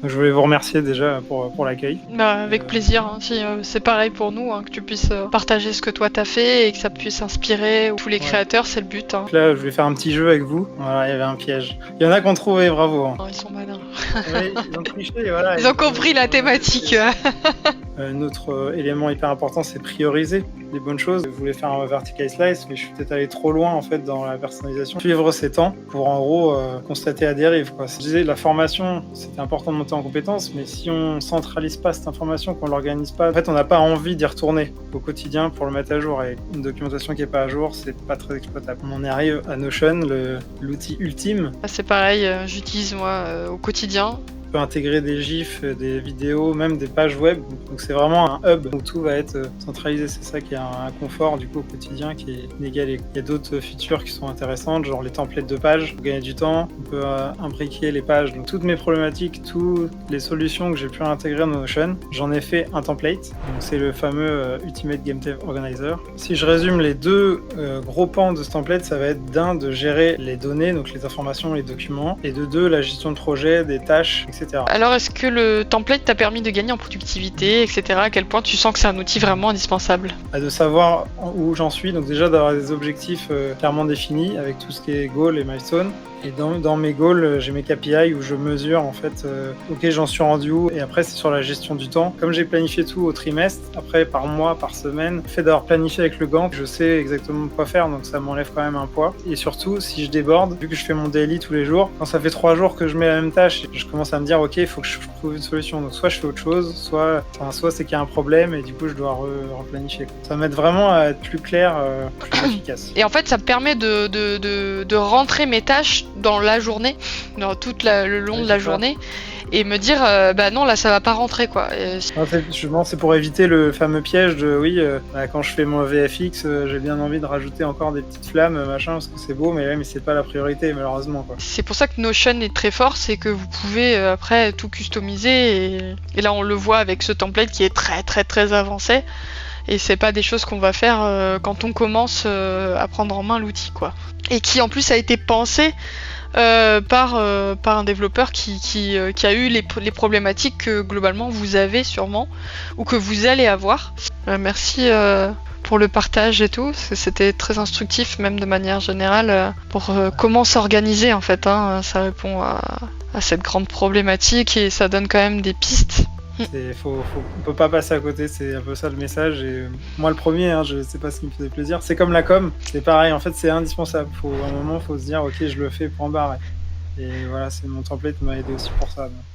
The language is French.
Donc, je voulais vous remercier déjà pour l'accueil. Avec plaisir, hein. Si, c'est pareil pour nous, hein, que tu puisses partager ce que toi t'as fait et que ça puisse inspirer tous les créateurs, c'est le but. Hein. Donc là, je vais faire un petit jeu avec vous. Voilà, il y avait un piège. Il y en a qui ont trouvé, bravo. Hein. Oh, ils sont malins. Ouais, ils ont triché, voilà. Ils ont compris la thématique. Un autre élément hyper important, c'est prioriser les bonnes choses. Je voulais faire un vertical slice, mais je suis peut-être allé trop loin en fait dans la personnalisation. Suivre ses temps pour en gros constater la dérive. Quoi. Je disais, la formation, c'était important de monter en compétences, mais si on centralise pas cette information, qu'on l'organise pas, en fait, on n'a pas envie d'y retourner au quotidien pour le mettre à jour. Et une documentation qui est pas à jour, c'est pas très exploitable. On en arrive à Notion, l'outil ultime. C'est pareil, j'utilise moi au quotidien. On peut intégrer des gifs, des vidéos, même des pages web. Donc c'est vraiment un hub où tout va être centralisé. C'est ça qui est un confort du coup au quotidien qui est inégalé. Il y a d'autres features qui sont intéressantes, genre les templates de pages pour gagner du temps. On peut imbriquer les pages. Donc toutes mes problématiques, toutes les solutions que j'ai pu intégrer dans Notion, j'en ai fait un template. Donc c'est le fameux Ultimate Game Dev Organizer. Si je résume les deux gros pans de ce template, ça va être d'un de gérer les données, donc les informations, les documents, et de deux la gestion de projet, des tâches, etc. Alors, est-ce que le template t'a permis de gagner en productivité, etc. À quel point tu sens que c'est un outil vraiment indispensable? De savoir où j'en suis, donc déjà d'avoir des objectifs clairement définis avec tout ce qui est goal et milestone. Et dans mes goals, j'ai mes KPI où je mesure en fait, ok, j'en suis rendu où. Et après, c'est sur la gestion du temps. Comme j'ai planifié tout au trimestre, après par mois, par semaine, le fait d'avoir planifié avec le Gantt, je sais exactement quoi faire, donc ça m'enlève quand même un poids. Et surtout, si je déborde, vu que je fais mon daily tous les jours, quand ça fait 3 jours que je mets la même tâche, je commence à me dire, ok, il faut que je trouve une solution. Donc soit je fais autre chose, soit c'est qu'il y a un problème et du coup je dois replanifier. Ça m'aide vraiment à être plus clair, plus efficace. Et en fait, ça me permet de rentrer mes tâches dans la journée, dans le long de la journée, et me dire bah non, là ça va pas rentrer quoi. C'est pour éviter le fameux piège de quand je fais mon VFX, j'ai bien envie de rajouter encore des petites flammes, machin, parce que c'est beau, mais c'est pas la priorité malheureusement quoi. C'est pour ça que Notion est très fort, c'est que vous pouvez après tout customiser, et là on le voit avec ce template qui est très très très avancé. Et c'est pas des choses qu'on va faire quand on commence à prendre en main l'outil, quoi. Et qui en plus a été pensé par un développeur qui a eu les problématiques que globalement vous avez sûrement, ou que vous allez avoir. Merci pour le partage et tout, c'était très instructif, même de manière générale, pour comment s'organiser en fait. Hein. Ça répond à cette grande problématique et ça donne quand même des pistes. On peut pas passer à côté, c'est un peu ça le message. Et moi le premier, je sais pas ce qui me faisait plaisir. C'est comme la com, c'est pareil. En fait, c'est indispensable. À un moment, faut se dire, ok, je le fais, point barre. Et voilà, c'est mon template m'a aidé aussi pour ça. Donc.